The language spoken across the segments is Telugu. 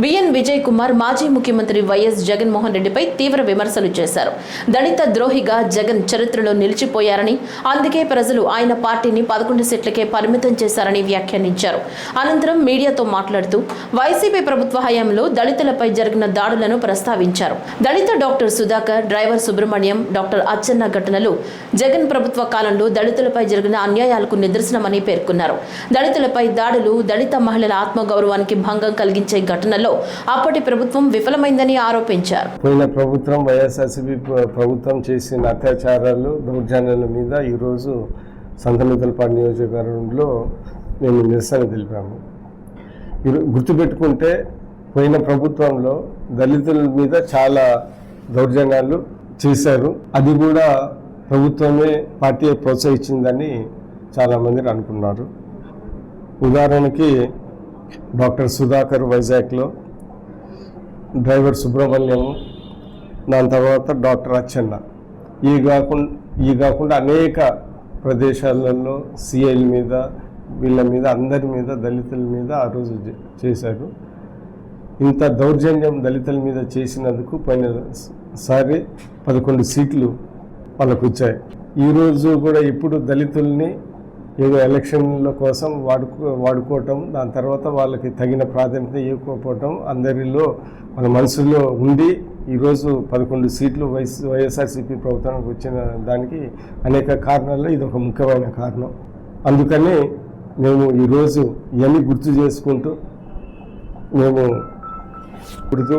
బిఎన్ విజయ్ కుమార్ మాజీ ముఖ్యమంత్రి వైఎస్ జగన్మోహన్ రెడ్డిపై తీవ్ర విమర్శలు చేశారు. దళిత ద్రోహిగా జగన్ చరిత్రలో నిలిచిపోయారని, అందుకే ప్రజలు ఆయన పార్టీని 11 సీట్లకే పరిమితం చేశారని వ్యాఖ్యానించారు. అనంతరం మీడియాతో మాట్లాడుతూ వైసీపీ ప్రభుత్వ హయాంలో దళితులపై జరిగిన దాడులను ప్రస్తావించారు. దళిత doctor Sudhakar, driver Subrahmanyam, doctor Atchanna ఘటనలు జగన్ ప్రభుత్వ కాలంలో దళితులపై జరిగిన అన్యాయాలకు నిదర్శనమని పేర్కొన్నారు. దళితులపై దాడులు దళిత మహిళల ఆత్మగౌరవానికి భంగం కలిగించే ఘటనలో అప్పటి ప్రభుత్వం విఫలమైందని ఆరోపించారు. పోయిన ప్రభుత్వం వైఎస్ఆర్సీపీ ప్రభుత్వం చేసిన అత్యాచారాలు, దౌర్జన్యాల మీద ఈరోజు సంతనూతలపాడు నియోజకవర్గంలో మేము నిరసన తెలిపాము. గుర్తుపెట్టుకుంటే పోయిన ప్రభుత్వంలో దళితుల మీద చాలా దౌర్జన్యాలు చేశారు. అది కూడా ప్రభుత్వమే పార్టీ ప్రోత్సహించిందని చాలామంది అనుకున్నారు. ఉదాహరణకి డాక్టర్ సుధాకర్ వైజాగ్లో, డ్రైవర్ సుబ్రహ్మణ్యం, దాని తర్వాత డాక్టర్ అచ్చెన్న, ఈ కాకుండా అనేక ప్రదేశాలలో సిఐల మీద, వీళ్ళ మీద, అందరి మీద, దళితుల మీద ఆ రోజు చేశారు. ఇంత దౌర్జన్యం దళితుల మీద చేసినందుకు పోయినసారి 11 సీట్లు వాళ్ళకు వచ్చాయి. ఈరోజు కూడా ఇప్పుడు దళితుల్ని ఏదో ఎలక్షన్ల కోసం వాడుకోవటం, దాని తర్వాత వాళ్ళకి తగిన ప్రాధాన్యత ఇవ్వకపోవటం అందరిలో మన మనసులో ఉండి ఈరోజు 11 సీట్లు వైఎస్ఆర్సీపీ ప్రభుత్వానికి వచ్చిన దానికి అనేక కారణాల్లో ఇది ఒక ముఖ్యమైన కారణం. అందుకని మేము ఈరోజు ఇవన్నీ గుర్తు చేసుకుంటూ మేము ఇప్పుడు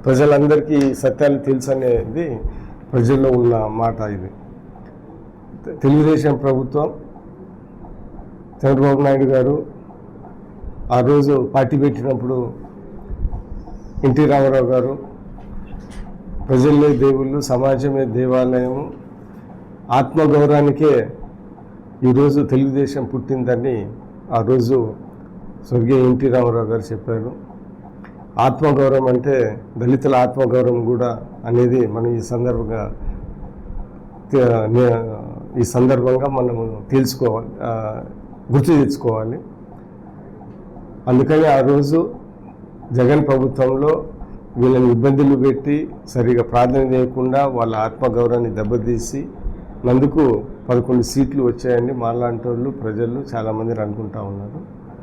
ప్రజలందరికీ సత్యాలు తెలుసు అనేది ప్రజల్లో ఉన్న మాట. ఇది తెలుగుదేశం ప్రభుత్వం, చంద్రబాబు నాయుడు గారు ఆ రోజు పార్టీ పెట్టినప్పుడు ఎన్టీ రామారావు గారు ప్రజలే దేవుళ్ళు, సమాజమే దేవాలయము, ఆత్మగౌరవానికే ఈరోజు తెలుగుదేశం పుట్టిందని ఆ రోజు స్వర్గీయ ఎన్టీ రామారావు గారు చెప్పారు. ఆత్మగౌరవం అంటే దళితుల ఆత్మగౌరవం కూడా అనేది మనం ఈ సందర్భంగా మనము తెలుసుకోవాలి, గుర్తు తెచ్చుకోవాలి. అందుకని ఆ రోజు జగన్ ప్రభుత్వంలో వీళ్ళని ఇబ్బందులు పెట్టి సరిగా ప్రాధాన్యత ఇవ్వకుండా వాళ్ళ ఆత్మగౌరవాన్ని దెబ్బతీసి నందుకు 11 సీట్లు వచ్చాయని మాలాంటి వాళ్ళు, ప్రజలు చాలామంది అనుకుంటా ఉన్నారు.